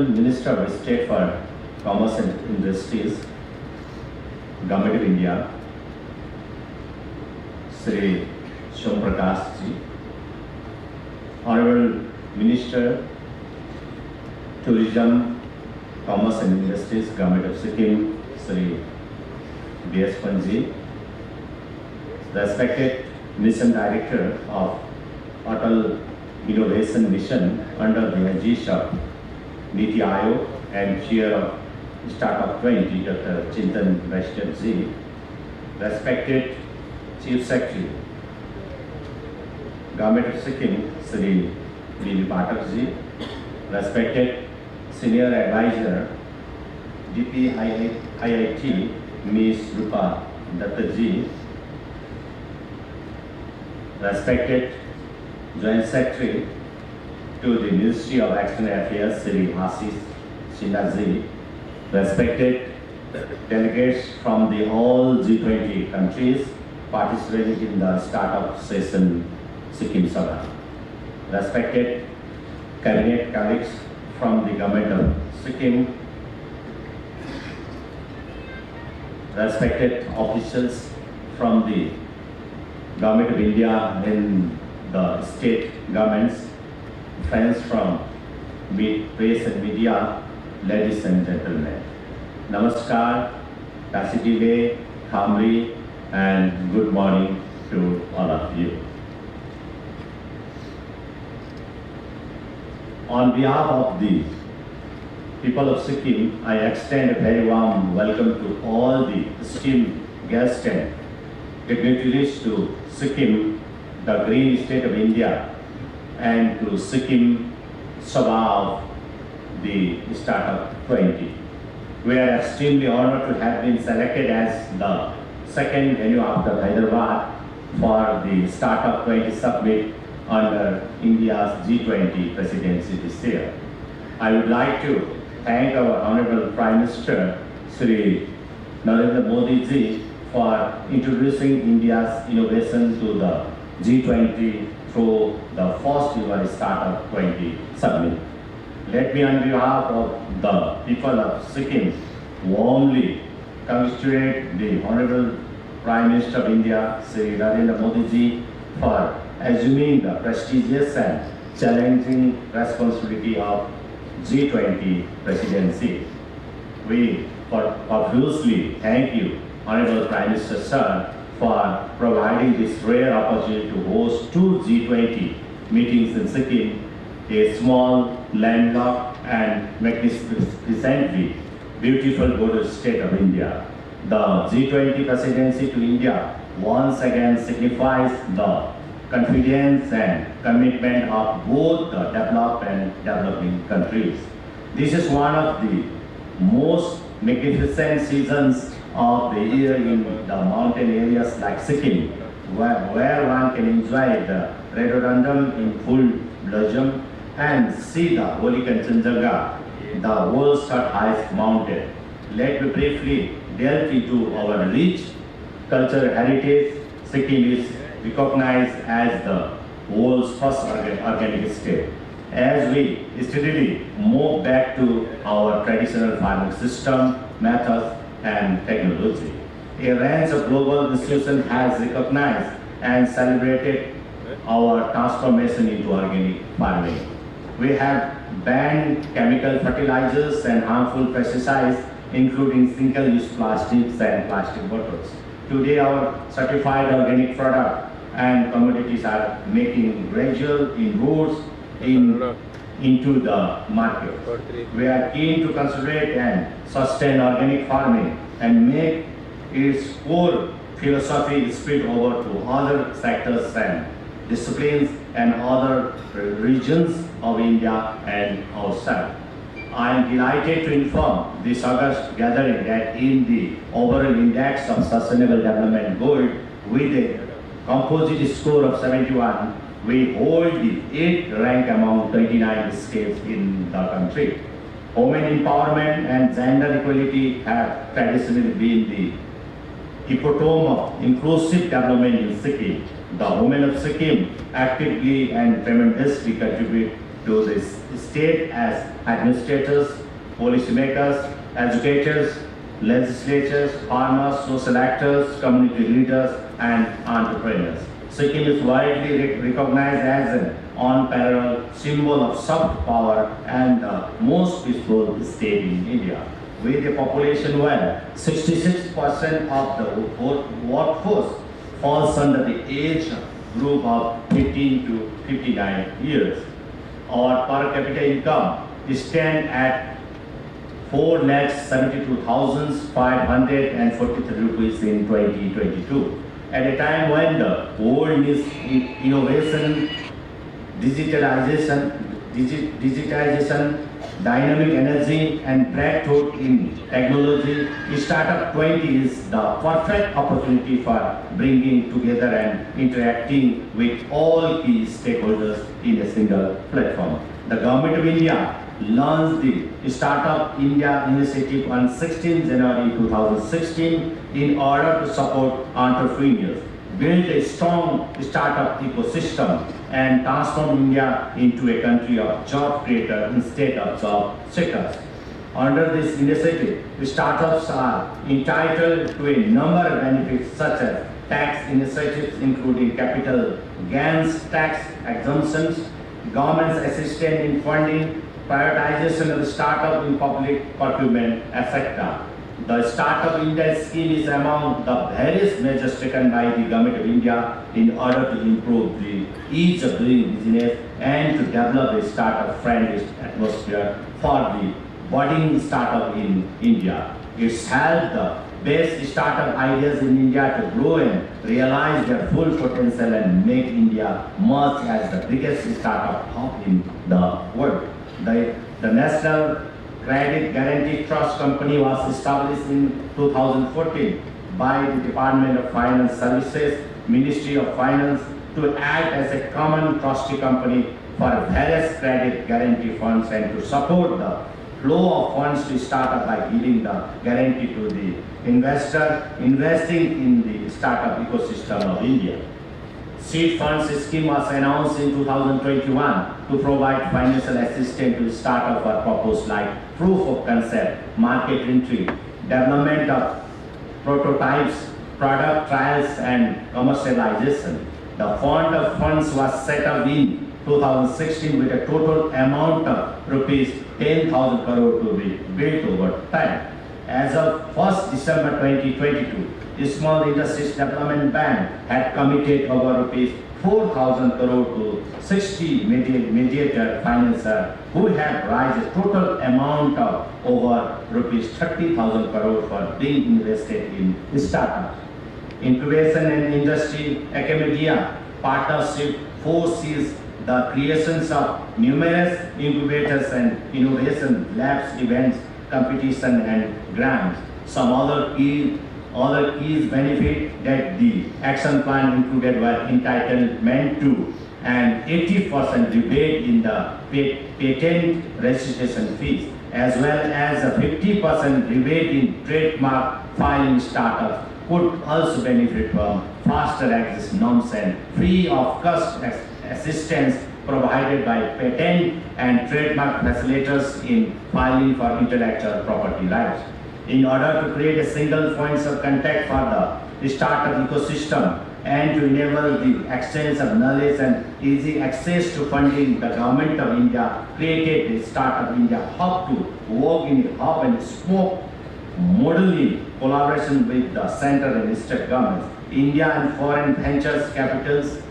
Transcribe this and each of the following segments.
Honorable Minister of State for Commerce and Industries, Government of India, Sri Shom Prakash ji, Honorable Minister, Tourism, Commerce and Industries, Government of Sikkim, Sri PS Pvt, respected Mission Director of Atal Innovation Mission under the aegis of Niti Aayog and Chair of Startup 20, Dr. Chintan Vaishnav ji, respected Chief Secretary, Government of Sikkim, Sri V. Pathak ji, respected Senior Advisor, DP IIT, Ms. Rupa Datta ji, respected Joint Secretary to the Ministry of External Affairs, Sri Ashish Sinha ji, respected delegates from the all G20 countries participating in the startup session Sikkim Sabha, respected cabinet colleagues from the Government of Sikkim, respected officials from the Government of India and the state governments, friends from press and media, ladies and gentlemen. Namaskar, Kasidile, Khamri, and good morning to all of you. On behalf of the people of Sikkim, I extend a very warm welcome to all the esteemed guests and dignitaries to Sikkim, the green state of India, and to Sikkim Sabha of the Startup 20. We are extremely honored to have been selected as the second venue after Hyderabad for the Startup 20 Summit under India's G20 presidency this year. I would like to thank our Honorable Prime Minister, Sri Narendra Modi ji, for introducing India's innovation to the G20 through the first ever Startup 20 Summit. Let me, on behalf of the people of Sikkim, warmly congratulate the Honorable Prime Minister of India, Sri Narendra Modi ji, for assuming the prestigious and challenging responsibility of G20 presidency. We profusely thank you, Honorable Prime Minister Sir, for providing this rare opportunity to host two G20 meetings in Sikkim, a small, landlocked and magnificently beautiful border state of India. The G20 presidency to India once again signifies the confidence and commitment of both the developed and developing countries. This is one of the most magnificent seasons of the year in the mountain areas like Sikkim, where one can enjoy the rhododendron in full blossom and see the holy Kanchenjunga, the world's third highest mountain. Let me briefly delve into our rich cultural heritage. Sikkim is recognized as the world's first organic state. As we steadily move back to our traditional farming system, methods, and technology, a range of global institutions has recognized and celebrated our transformation into organic farming. We have banned chemical fertilizers and harmful pesticides, including single-use plastics and plastic bottles. Today, our certified organic product and commodities are making gradual inroads into the market. We are keen to consolidate and sustain organic farming and make its core philosophy spread over to other sectors and disciplines and other regions of India and outside. I am delighted to inform this August gathering that in the overall index of sustainable development goal, with a composite score of 71, we hold the 8th rank among 29 states in the country. Women empowerment and gender equality have traditionally been the epitome of inclusive development in Sikkim. The women of Sikkim actively and tremendously contribute to the state as administrators, policymakers, educators, legislators, farmers, social actors, community leaders, and entrepreneurs. Sikkim is widely recognized as an unparalleled symbol of soft power and the most peaceful state in India. With a population where 66% of the workforce falls under the age group of 15 to 59 years. Our per capita income stands at 4,72,543 rupees in 2022. At a time when the world needs innovation, digitization, dynamic energy, and breakthrough in technology, Startup 20 is the perfect opportunity for bringing together and interacting with all key stakeholders in a single platform. The Government of India launched the Startup India initiative on 16 January 2016 in order to support entrepreneurs, build a strong startup ecosystem, and transform India into a country of job creator instead of job seekers. Under this initiative, startups are entitled to a number of benefits such as tax initiatives including capital gains tax exemptions, government's assistance in funding, prioritization of the startup in public procurement, etc. The Startup India scheme is among the various measures taken by the Government of India in order to improve the ease of doing business and to develop a startup-friendly atmosphere for the budding startup in India. It's helped the best startup ideas in India to grow and realize their full potential and make India emerge as the biggest startup hub in the world. The National Credit Guarantee Trust Company was established in 2014 by the Department of Finance Services, Ministry of Finance, to act as a common trustee company for various credit guarantee funds and to support the flow of funds to startup by giving the guarantee to the investor investing in the startup ecosystem of India. Seed funds scheme was announced in 2021 to provide financial assistance to startup for purposes like proof of concept, market entry, development of prototypes, product trials, and commercialization. The fund of funds was set up in 2016 with a total amount of rupees 10,000 crore to be built over time. As of 1st December 2022, the Small Industries Development Bank had committed over rupees 4,000 crore to 60 mediator financiers who have raised a total amount of over rupees 30,000 crore for being invested in startups. Incubation and industry academia partnership foresees the creations of numerous incubators and innovation labs, events, competition, and grants. Some other keys benefit that the action plan included were entitlement to an 80% rebate in the patent registration fees, as well as a 50% rebate in trademark filing. Startups could also benefit from faster access norms and free of cost assistance provided by patent and trademark facilitators in filing for intellectual property rights. In order to create a single point of contact for the startup ecosystem and to enable the exchange of knowledge and easy access to funding, the Government of India created the Startup India Hub to work in a hub and spoke model in collaboration with the central and state governments, India and foreign ventures capitals,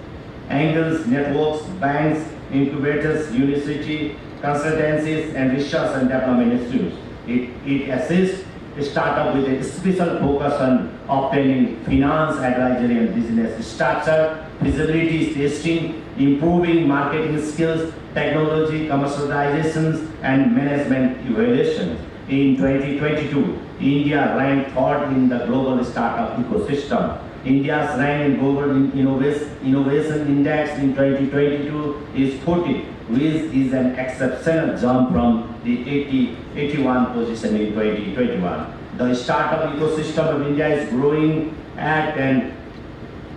angles, networks, banks, incubators, university, consultancies, and research and development institutes. It assists startup with a special focus on obtaining finance, advisory, and business structure, feasibility testing, improving marketing skills, technology, commercializations, and management evaluations. In 2022, India ranked third in the global startup ecosystem. India's rank in Global Innovation Index in 2022 is 40, which is an exceptional jump from the 81 position in 2021. The startup ecosystem of India is growing at an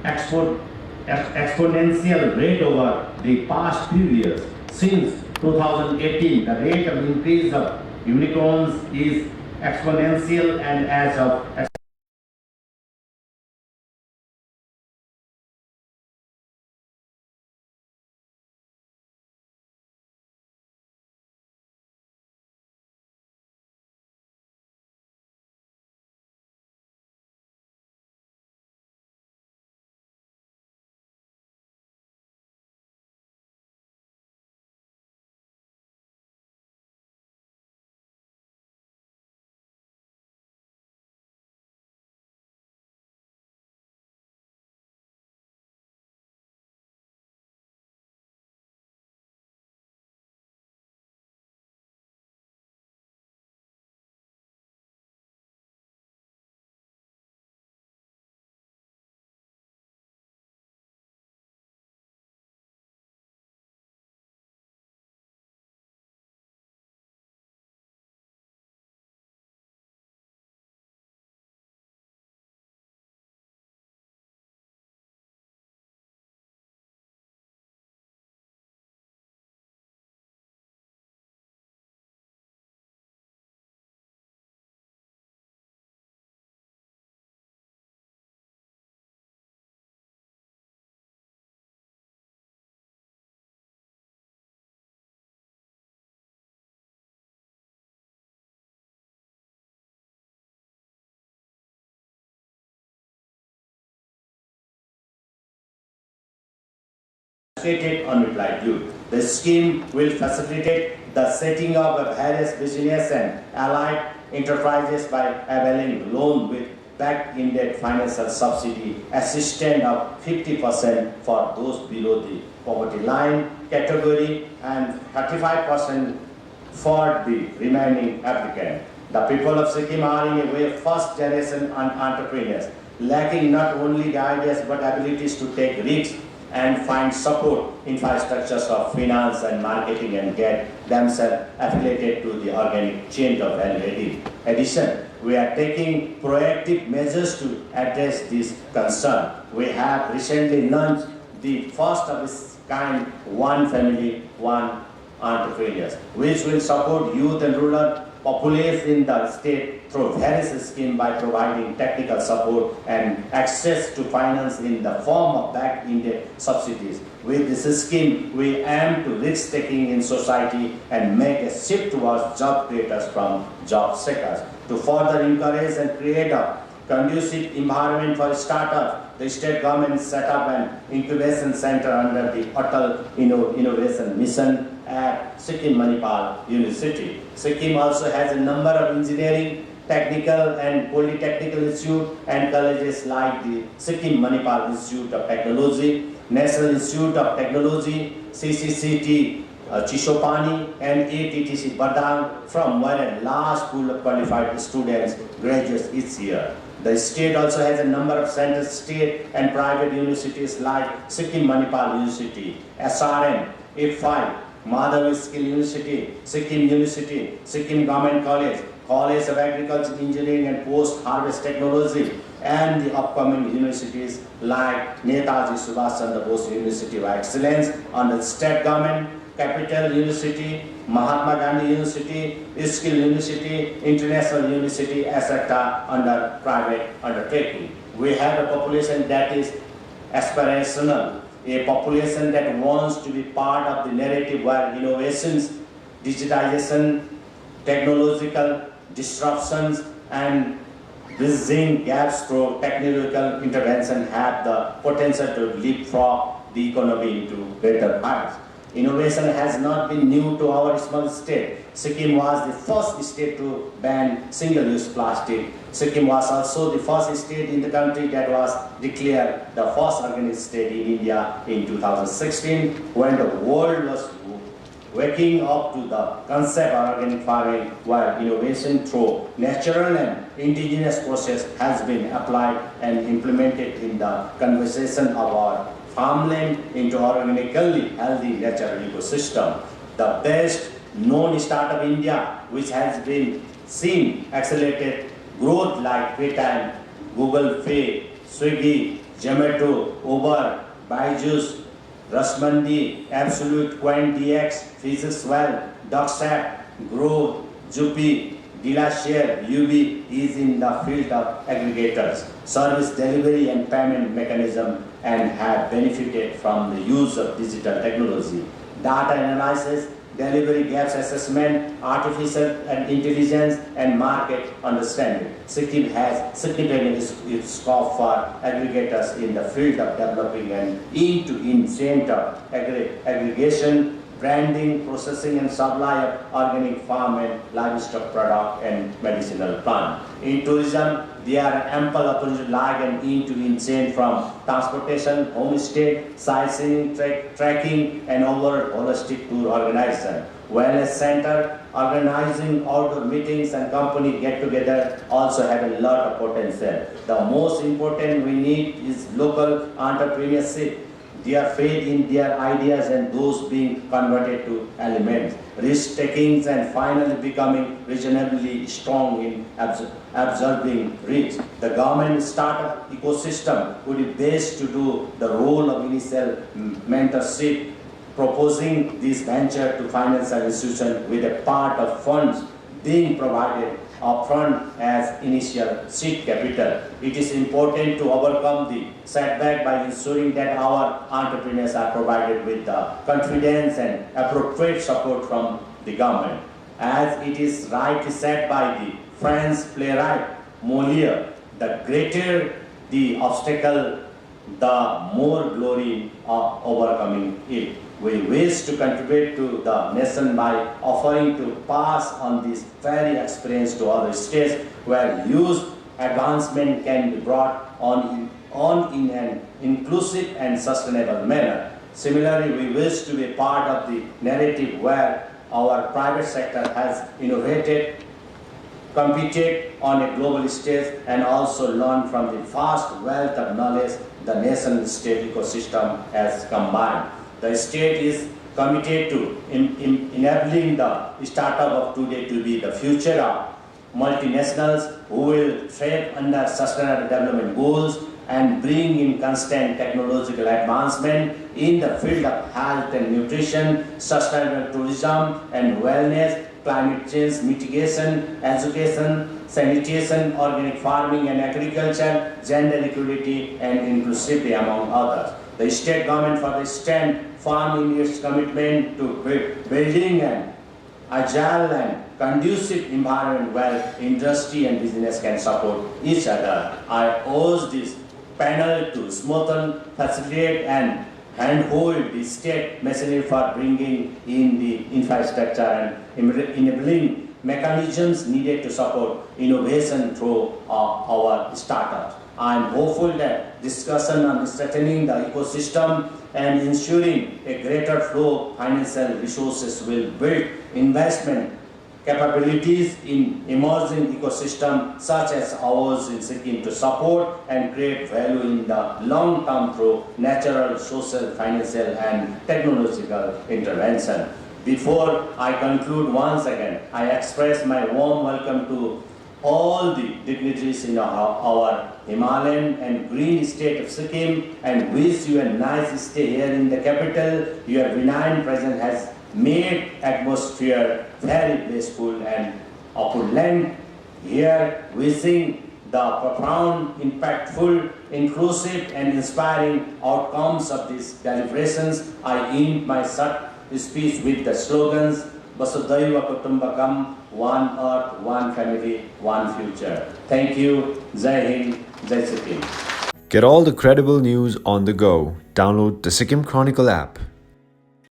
exponential rate over the past few years. Since 2018, the rate of increase of unicorns is exponential, and as of stated on reply due. The scheme will facilitate the setting up of various business and allied enterprises by availing loan with back-ended financial subsidy assistance of 50% for those below the poverty line category and 35% for the remaining applicant. The people of Sikkim are in a way first generation entrepreneurs, lacking not only the ideas but abilities to take risks and find support infrastructures of finance and marketing and get themselves affiliated to the organic chain of value addition. We are taking proactive measures to address this concern. We have recently launched the first of its kind One Family, One Entrepreneurs, which will support youth and rural populace in the state through various schemes by providing technical support and access to finance in the form of back-ended subsidies. With this scheme, we aim to risk-taking in society and make a shift towards job creators from job seekers. To further encourage and create a conducive environment for startups, the state government set up an incubation center under the Atal Innovation Mission at Sikkim Manipal University. Sikkim also has a number of engineering, technical and polytechnical institutes and colleges like the Sikkim Manipal Institute of Technology, National Institute of Technology, CCCT Chishopani and ATTC Badang, from where a large pool of qualified students graduates each year. The state also has a number of central state and private universities like Sikkim Manipal University, SRM, F5, Madhavi Skill University, Sikkim Government College, College of Agriculture, Engineering and Post-Harvest Technology, and the upcoming universities like Netaji Subhash Chandra Bose University of Excellence under the state government, Capital University, Mahatma Gandhi University, Skill University, International University, etc. under private undertaking. We have a population that is aspirational, a population that wants to be part of the narrative where innovations, digitization, technological disruptions and bridging gaps through technological intervention have the potential to leapfrog the economy into greater heights. Innovation has not been new to our small state. Sikkim was the first state to ban single-use plastic. Sikkim was also the first state in the country that was declared the first organic state in India in 2016, when the world was waking up to the concept of organic farming, where innovation through natural and indigenous process has been applied and implemented in the conservation of our farmland into organically healthy natural ecosystem. The best known startup in India, which has been seen accelerated growth like Paytm, Google Pay, Swiggy, Zomato, Uber, Byju's, Rasmandi, Absolute, Quant DX, Physics Well, DocSap, Grove, Jupi, DilaShare, UB is in the field of aggregators, service delivery and payment mechanism, and have benefited from the use of digital technology, data analysis, delivery gaps assessment, artificial intelligence, and market understanding. Sikkim has significant scope for aggregators in the field of developing an end-to-end chain of aggregation, branding, processing, and supply of organic farm and livestock product and medicinal plant. In tourism, there are ample opportunities like an end-to-end chain from transportation, homestay, sightseeing, trekking, and overall holistic tour organization. Wellness center, organizing outdoor meetings and company get-together also have a lot of potential. The most important we need is local entrepreneurship. They are faith in their ideas and those being converted to elements, risk-taking and finally becoming reasonably strong in absorbing risk. The government startup ecosystem would be best to do the role of initial mentorship, proposing this venture to financial institutions with a part of funds being provided upfront as initial seed capital. It is important to overcome the setback by ensuring that our entrepreneurs are provided with the confidence and appropriate support from the government. As it is rightly said by the French playwright Molière, the greater the obstacle, the more glory of overcoming it. We wish to contribute to the nation by offering to pass on this very experience to other states where youth advancement can be brought on in an inclusive and sustainable manner. Similarly, we wish to be a part of the narrative where our private sector has innovated, competed on a global stage, and also learned from the vast wealth of knowledge the nation-state ecosystem has combined. The state is committed to enabling the startup of today to be the future of multinationals who will thrive under sustainable development goals and bring in constant technological advancement in the field of health and nutrition, sustainable tourism and wellness, climate change mitigation, education, sanitation, organic farming and agriculture, gender equality and inclusivity, among others. The state government for the stand firm in its commitment to building an agile and conducive environment where industry and business can support each other. I urge this panel to smoothen, facilitate and handhold the state machinery for bringing in the infrastructure and enabling mechanisms needed to support innovation through our startups. I am hopeful that discussion on strengthening the ecosystem and ensuring a greater flow of financial resources will build investment capabilities in emerging ecosystems such as ours in Sikkim to support and create value in the long term through natural, social, financial and technological intervention. Before I conclude once again, I express my warm welcome to all the dignitaries in our Himalayan and green state of Sikkim and wish you a nice stay here in the capital. Your benign presence has made atmosphere very blissful and opulent here, wishing the profound, impactful, inclusive and inspiring outcomes of these deliberations. I end my short speech with the slogans Vasudhaiva Kutumbakam, one earth, one family, one future. Thank you. Jai Hind, Jai Sikkim. Get all the credible news on the go. Download the Sikkim Chronicle app.